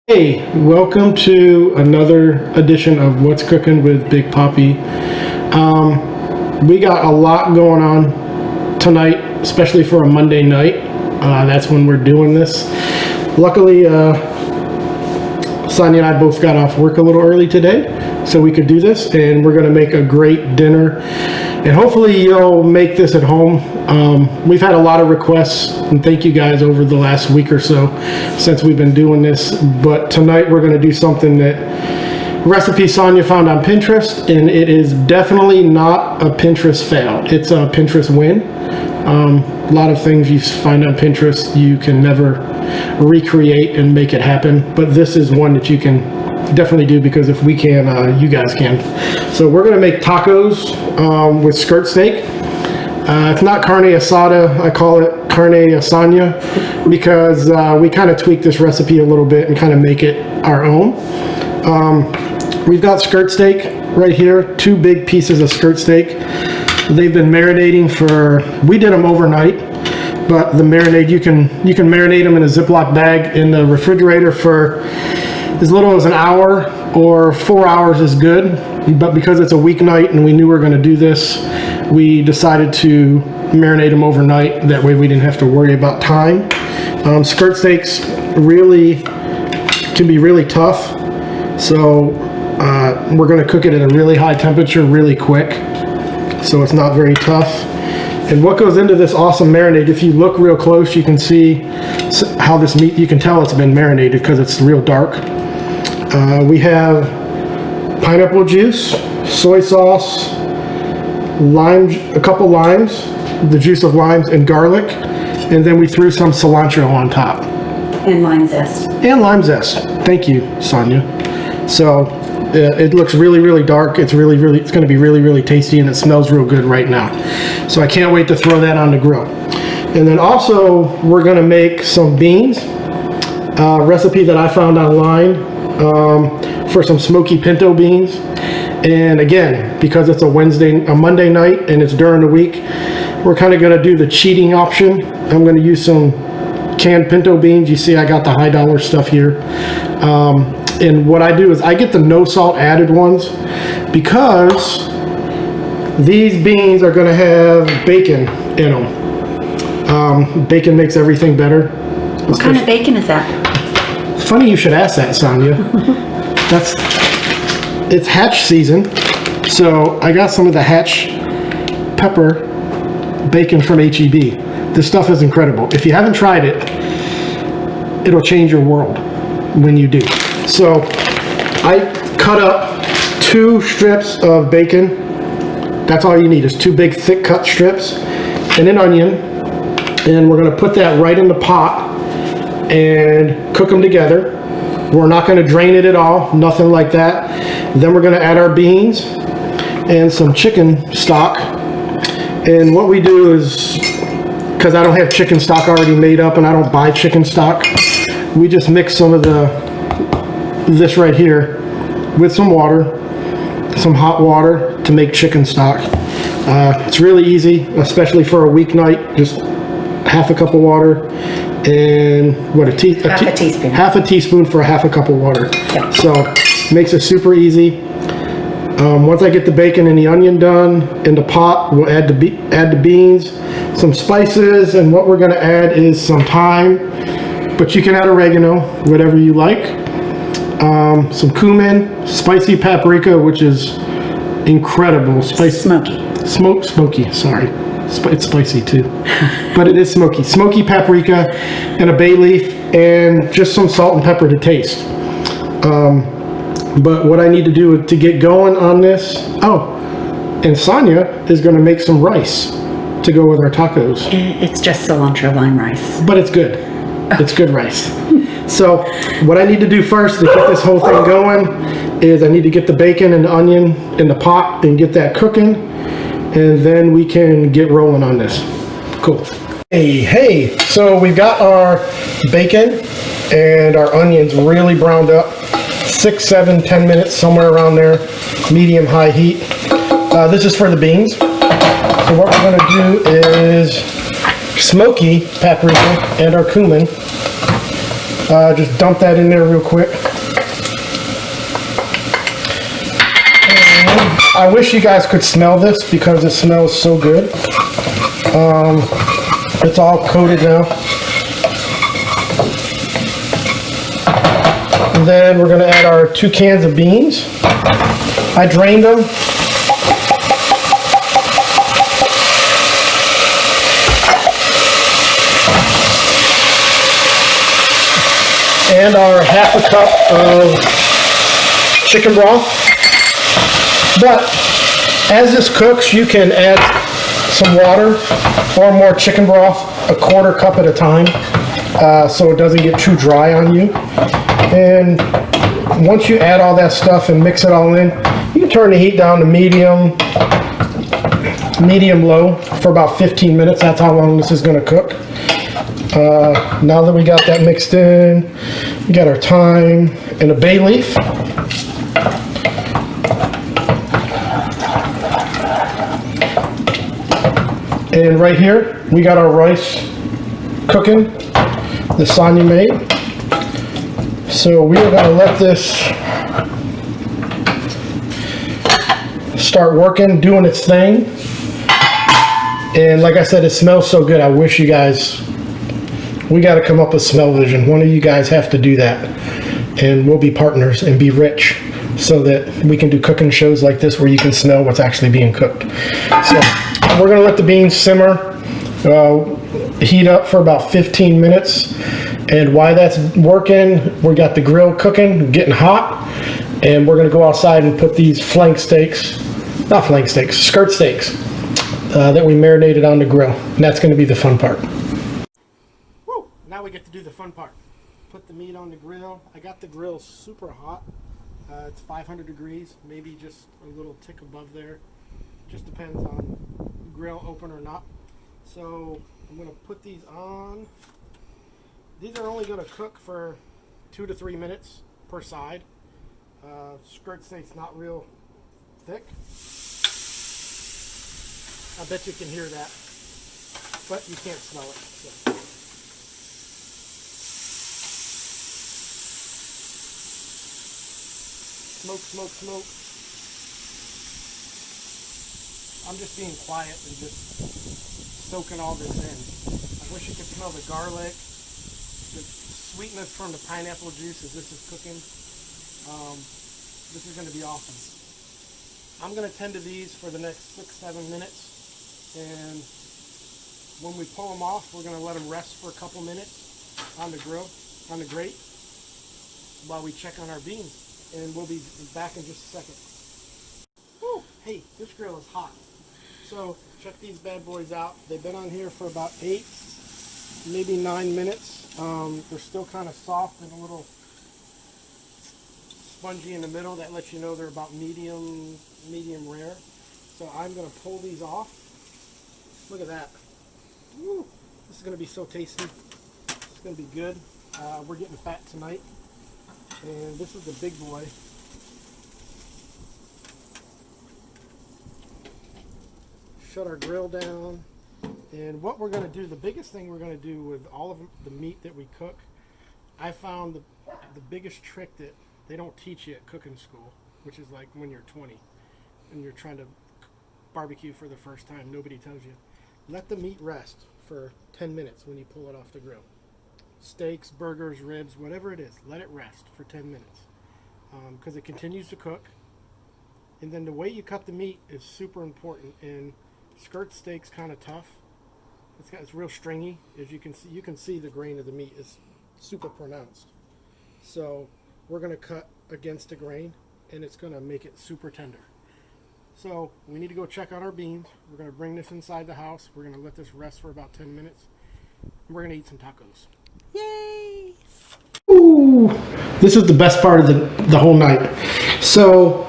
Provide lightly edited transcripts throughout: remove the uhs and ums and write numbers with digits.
Hey, welcome to another edition of What's Cooking with Big Poppi. We got a lot going on tonight, especially for a Monday night. That's when we're doing this. Luckily, Sonia and I both got off work a little early today, so we could do this, and we're going to make a great dinner. And hopefully you'll make this at home. We've had a lot of requests, and thank you guys over the last week or so since we've been doing this. But tonight we're going to do something that recipe Sonia found on Pinterest, and it is definitely not a Pinterest fail. It's a Pinterest win. A lot of things you find on Pinterest you can never recreate and make it happen, but this is one that you can definitely do, because if we can, you guys can. So we're going to make tacos with skirt steak. It's not carne asada, I call it carne asana, because we kind of tweak this recipe a little bit and kind of make it our own. We've got skirt steak right here, 2 big pieces of skirt steak. They've been marinating we did them overnight, but the marinade, you can marinate them in a Ziploc bag in the refrigerator for as little as an hour, or 4 hours is good. But because it's a weeknight and we knew we were going to do this, we decided to marinate them overnight. That way we didn't have to worry about time. Skirt steaks really can be really tough, so we're going to cook it at a really high temperature really quick, so it's not very tough. And what goes into this awesome marinade, if you look real close, you can see how this meat, you can tell it's been marinated because it's real dark. We have pineapple juice, soy sauce, lime, a couple limes, the juice of limes, and garlic, and then we threw some cilantro on top. And lime zest. And lime zest. Thank you, Sonia. So it looks really, really dark. It's going to be really, really tasty, and it smells real good right now. So I can't wait to throw that on the grill. And then also we're going to make some beans, a recipe that I found online for some smoky pinto beans. And again, because it's a Monday night and it's during the week, we're kind of going to do the cheating option. I'm going to use some canned pinto beans. You see I got the high dollar stuff here. And what I do is I get the no salt added ones, because these beans are going to have bacon in them. Bacon makes everything better. What kind of bacon is that? Funny you should ask that, Sonia. It's hatch season, so I got some of the hatch pepper bacon from HEB. This stuff is incredible. If you haven't tried it, it'll change your world when you do. So I cut up 2 strips of bacon. That's all you need, is 2 big thick cut strips and an onion. And we're going to put that right in the pot and cook them together. We're not going to drain it at all, nothing like that. Then we're going to add our beans and some chicken stock. And what we do is, because I don't have chicken stock already made up and I don't buy chicken stock, we just mix some of this right here with some water, some hot water, to make chicken stock. It's really easy, especially for a weeknight. Just half a cup of water and half a teaspoon for a half a cup of water. Yeah. So makes it super easy. Once I get the bacon and the onion done in the pot, we'll add the beans, some spices, and what we're going to add is some thyme, but you can add oregano, whatever you like. Some cumin, spicy paprika, which is incredible. Smoky, sorry. It's spicy too, but it is smoky paprika, and a bay leaf, and just some salt and pepper to taste. But what I need to do to get going on this, and Sonia is going to make some rice to go with our tacos. It's just cilantro lime rice, but it's good. It's good rice. So what I need to do first to get this whole thing going is I need to get the bacon and the onion in the pot and get that cooking, and then we can get rolling on this. Cool. Hey, so we've got our bacon and our onions really browned up. 6, 7, 10 minutes, somewhere around there, medium high heat. This is for the beans. So what we're going to do is smoky paprika and our cumin. Just dump that in there real quick. And I wish you guys could smell this because it smells so good. It's all coated now. And then we're going to add our 2 cans of beans. I drained them. And our half a cup of chicken broth. But as this cooks, you can add some water or more chicken broth, a 1/4 cup at a time, so it doesn't get too dry on you. And once you add all that stuff and mix it all in, you can turn the heat down to medium low for about 15 minutes. That's how long this is going to cook. Now that we got that mixed in, we got our thyme and a bay leaf. And right here, we got our rice cooking, the Sonia made. So we are going to let this start working, doing its thing. And like I said, it smells so good. I wish you guys, we got to come up with smell vision. One of you guys have to do that. And we'll be partners and be rich so that we can do cooking shows like this where you can smell what's actually being cooked. So we're going to let the beans simmer, heat up for about 15 minutes. And while that's working, we got the grill cooking, getting hot. And we're going to go outside and put these skirt steaks that we marinated on the grill. And that's going to be the fun part. Woo! Now we get to do the fun part. Put the meat on the grill. I got the grill super hot. It's 500 degrees, maybe just a little tick above there. Just depends on grill open or not. So I'm going to put these on. These are only going to cook for 2 to 3 minutes per side. Skirt steak's not real thick. I bet you can hear that, but you can't smell it. So. Smoke, smoke, smoke. I'm just being quiet and just soaking all this in. I wish you could smell the garlic, the sweetness from the pineapple juice as this is cooking. This is going to be awesome. I'm going to tend to these for the next 6-7 minutes. And when we pull them off, we're going to let them rest for a couple minutes on the grill, on the grate, while we check on our beans. And we'll be back in just a second. Woo! Hey, this grill is hot. So check these bad boys out. They've been on here for about 8, maybe 9 minutes. They're still kind of soft and a little spongy in the middle. That lets you know they're about medium rare. So I'm going to pull these off. Look at that. Woo! This is going to be so tasty. It's going to be good. We're getting fat tonight. And this is the big boy. Shut our grill down. And what we're going to do, the biggest thing we're going to do with all of the meat that we cook, I found the biggest trick that they don't teach you at cooking school, which is like when you're 20 and you're trying to barbecue for the first time. Nobody tells you. Let the meat rest for 10 minutes when you pull it off the grill. Steaks, burgers, ribs, whatever it is, let it rest for 10 minutes because it continues to cook. And then the way you cut the meat is super important. And skirt steak's kind of tough. It's real stringy. As you can see the grain of the meat is super pronounced. So we're going to cut against the grain, and it's going to make it super tender. So we need to go check on our beans. We're going to bring this inside the house. We're going to let this rest for about 10 minutes. And we're going to eat some tacos. Yay! Ooh, this is the best part of the whole night. So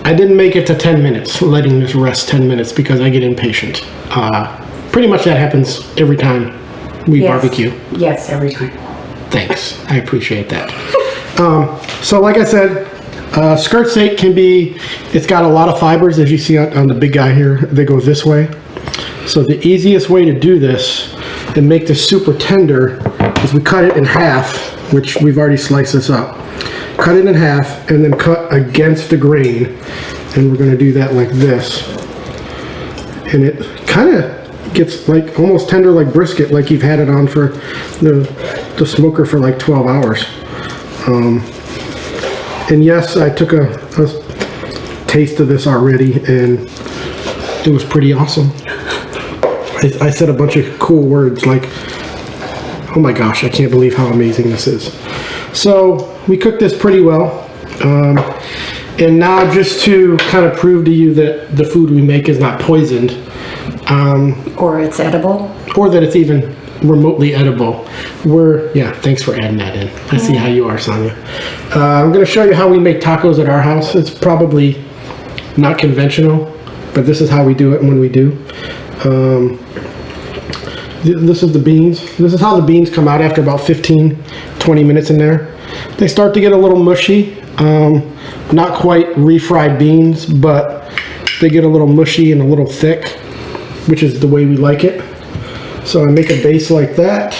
I didn't make it to 10 minutes, letting this rest 10 minutes because I get impatient. Pretty much that happens every time we barbecue. Yes, every time. Thanks. I appreciate that. So like I said, skirt steak can be, it's got a lot of fibers as you see on the big guy here. They go this way. So the easiest way to do this and make this super tender is we cut it in half, which we've already sliced this up. Cut it in half and then cut against the grain. And we're going to do that like this. And it kind of gets like almost tender like brisket, like you've had it on for the smoker for like 12 hours. And yes, I took a taste of this already and it was pretty awesome. I said a bunch of cool words like, oh my gosh, I can't believe how amazing this is. So we cooked this pretty well. And now just to kind of prove to you that the food we make is not poisoned. Or it's edible. Or that it's even remotely edible. Yeah, thanks for adding that in. I see how you are, Sonia. I'm going to show you how we make tacos at our house. It's probably not conventional, but this is how we do it when we do. This is the beans. This is how the beans come out after about 15-20 minutes in there. They start to get a little mushy. Not quite refried beans, but they get a little mushy and a little thick, which is the way we like it. So I make a base like that.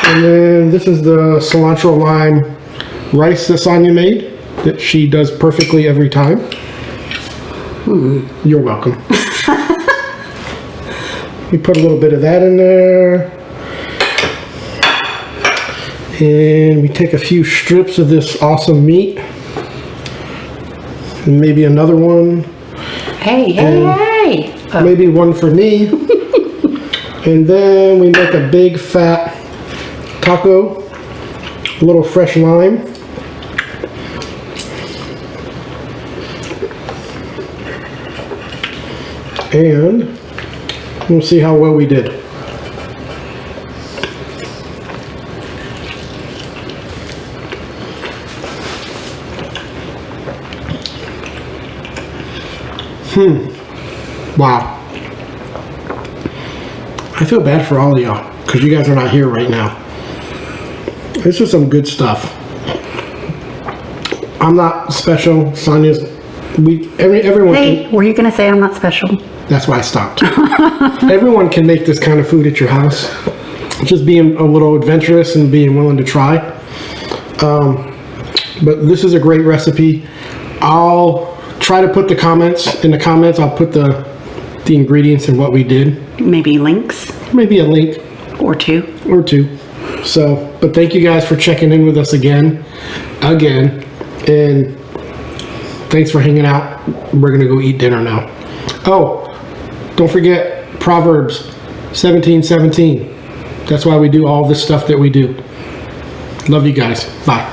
And then this is the cilantro lime rice that Sonia made, that she does perfectly every time. You're welcome. We put a little bit of that in there. And we take a few strips of this awesome meat. And maybe another one. Hey. Oh. Maybe one for me. And then we make a big fat taco. A little fresh lime. And we'll see how well we did. Wow. I feel bad for all of y'all because you guys are not here right now. This is some good stuff. I'm not special. Sonia's. Everyone. Hey, were you gonna say I'm not special? That's why I stopped. Everyone can make this kind of food at your house. Just being a little adventurous and being willing to try. But this is a great recipe. I'll try to put in the comments. I'll put the ingredients and what we did. Maybe links. Maybe a link. Or two. So, but thank you guys for checking in with us again. And thanks for hanging out. We're gonna go eat dinner now. Oh, don't forget Proverbs 17:17. That's why we do all this stuff that we do. Love you guys. Bye.